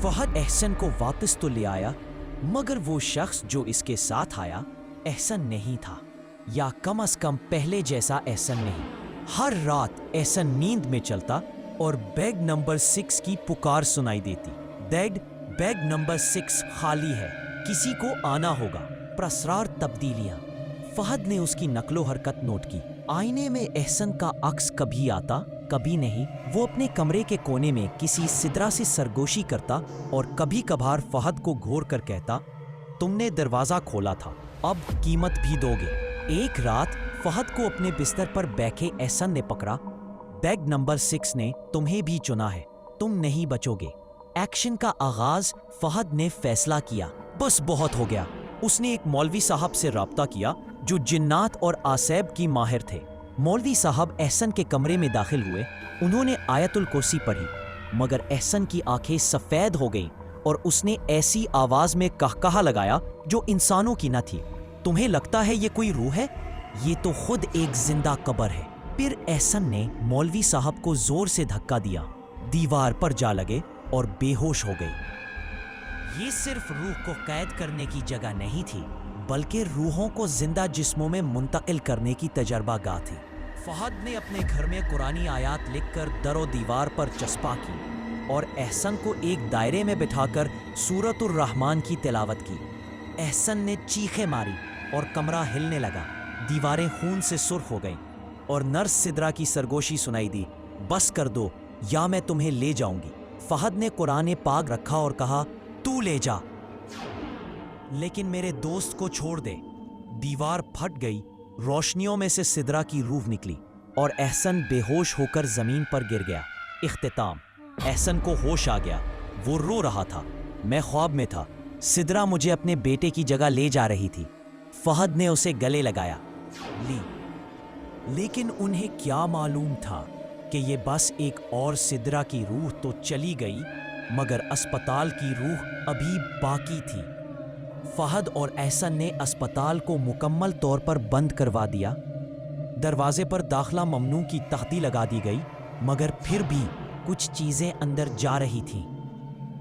फहद एहसन को वापस तो ले आया, मगर वो शख्स जो इसके साथ आया एहसन नहीं था, या कम से कम पहले जैसा एहसन नहीं। हर रात एहसन नींद में चलता और बेड नंबर 6 की पुकार सुनाई देती। बेड नंबर 6 खाली है, किसी को आना होगा। प्रसरार तब्दीलियां। फहद ने उसकी नकलो हरकत नोट की। आईने में एहसन का अक्स कभी आता कभी नहीं। वो अपने कमरे के कोने में किसी सिदरा से सरगोशी करता और कभी कभार फहद को घूर कर कहता, तुमने दरवाजा खोला था, अब कीमत भी दोगे। एक रात फहद को अपने बिस्तर पर बैठे एहसन ने पकड़ा। बेड नंबर 6 ने तुम्हें भी चुना है, तुम नहीं बचोगे। एक्शन का आगाज फहद ने फैसला किया, बस बहुत हो गया। उसने एक मौलवी साहब से राब्ता किया जो जिन्नात और आसैब की माहिर थे। मौलवी साहब एहसन के कमरे में दाखिल हुए। उन्होंने आयतुल कुर्सी पढ़ी, मगर एहसन की आंखें सफेद हो गईं और उसने ऐसी आवाज में कहकहा लगाया जो इंसानों की न थी, तुम्हें लगता है ये कोई रूह है? ये तो खुद एक जिंदा कब्र है। फिर एहसन ने मौलवी साहब को जोर से धक्का दिया, दीवार पर जा लगे और बेहोश हो गए। ये सिर्फ रूह को कैद करने की जगह नहीं थी, बल्कि रूहों को जिंदा जिस्मों में मुंतकिल करने की तजर्बागाह थी। फहद ने अपने घर में कुरानी आयात लिखकर दरो दीवार पर चस्पा की और एहसन को एक दायरे में बिठाकर सूरतुर रहमान की तिलावत की। एहसन ने चीखें मारी और कमरा हिलने लगा। दीवारें खून से सुर्ख हो गईं और नर्स सिदरा की सरगोशी सुनाई दी, बस कर दो या मैं तुम्हें ले जाऊंगी। फहद ने कुरान पाक रखा और कहा, तू ले जा, लेकिन मेरे दोस्त को छोड़ दे। दीवार फट गई, रोशनियों में से सिदरा की रूह निकली और एहसन बेहोश होकर जमीन पर गिर गया। इख्तिताम। एहसन को होश आ गया। वो रो रहा था, मैं ख्वाब में था, सिदरा मुझे अपने बेटे की जगह ले जा रही थी। फहद ने उसे गले लगाया, लेकिन उन्हें क्या मालूम था कि ये बस एक और सिदरा की रूह तो चली गई, मगर अस्पताल की रूह अभी बाकी थी। फहद और एहसन ने अस्पताल को मुकम्मल तौर पर बंद करवा दिया। दरवाजे पर दाखिला ममनू की तख्ती लगा दी गई, मगर फिर भी कुछ चीजें अंदर जा रही थीं।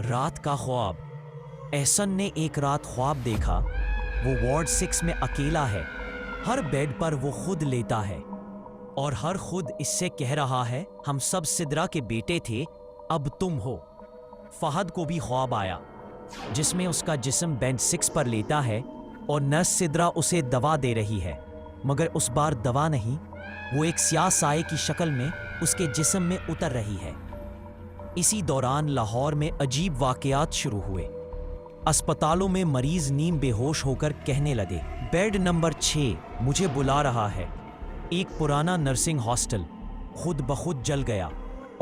रात का ख्वाब। एहसन ने एक रात ख्वाब देखा, वो वार्ड 6 में अकेला है। हर बेड पर वो खुद लेटा है और हर खुद इससे कह रहा है, हम सब सिदरा के बेटे थे, अब तुम हो। फहद को भी ख्वाब आया जिसमें उसका जिस्म बेड 6 पर लेटा है और नर्स सिदरा उसे दवा दे रही है, मगर उस बार दवा नहीं, वो एक स्याह साए की शक्ल में उसके जिस्म में उतर रही है। इसी दौरान लाहौर में अजीब वाकयात शुरू हुए। अस्पतालों में मरीज नीम बेहोश होकर कहने लगे, बेड नंबर 6 मुझे बुला रहा है। एक पुराना नर्सिंग हॉस्टल खुद बखुद जल गया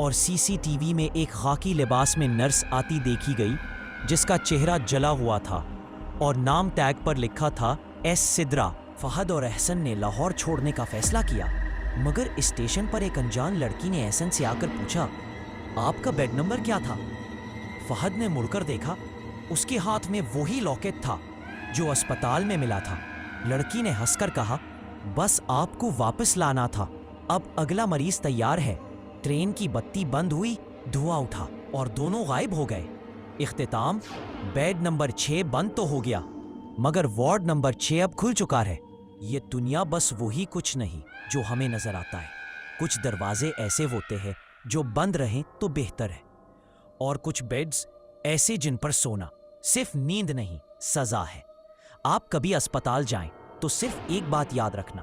और सीसीटीवी में एक खाकी लिबास में नर्स आती देखी गई जिसका चेहरा जला हुआ था और नाम टैग पर लिखा था एस सिदरा। फहद और एहसन ने लाहौर छोड़ने का फैसला किया, मगर स्टेशन पर एक अनजान लड़की ने एहसन से आकर पूछा, आपका बेड नंबर क्या था? फहद ने मुड़कर देखा, उसके हाथ में वही लॉकेट था जो अस्पताल में मिला था। लड़की ने हंसकर कहा, बस आपको वापस लाना था, अब अगला मरीज तैयार है। ट्रेन की बत्ती बंद हुई, धुआं उठा और दोनों गायब हो गए। इख्तिताम। बेड नंबर 6 बंद तो हो गया, मगर वार्ड नंबर 6 अब खुल चुका है। ये दुनिया बस वही कुछ नहीं जो हमें नजर आता है। कुछ दरवाजे ऐसे होते हैं जो बंद रहें तो बेहतर है, और कुछ बेड्स ऐसे जिन पर सोना सिर्फ नींद नहीं, सजा है। आप कभी अस्पताल जाएं तो सिर्फ एक बात याद रखना,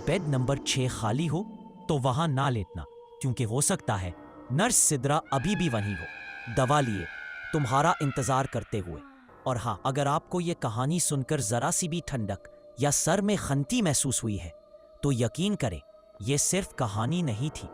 बेड नंबर 6 खाली हो तो वहां ना लेटना, क्योंकि हो सकता है नर्स सिदरा अभी भी वहीं हो, दवा लिए तुम्हारा इंतजार करते हुए। और हाँ, अगर आपको ये कहानी सुनकर जरा सी भी ठंडक या सर में खंती महसूस हुई है तो यकीन करें, ये सिर्फ कहानी नहीं थी।